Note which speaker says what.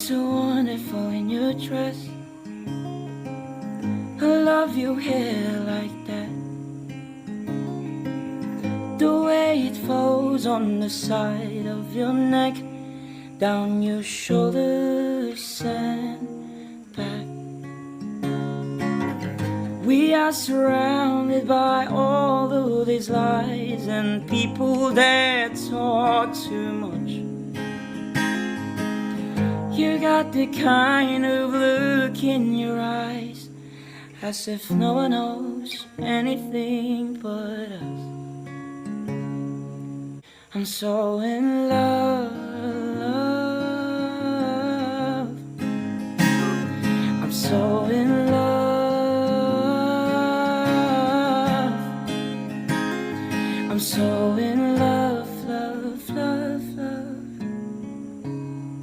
Speaker 1: so wonderful in your dress. I love your hair like that, the way it falls on the side of your neck, down your shoulders and back. We are surrounded by all of these lies and people that talk too much. You got the kind of look in your eyes, as if no one knows anything but us. I'm so in love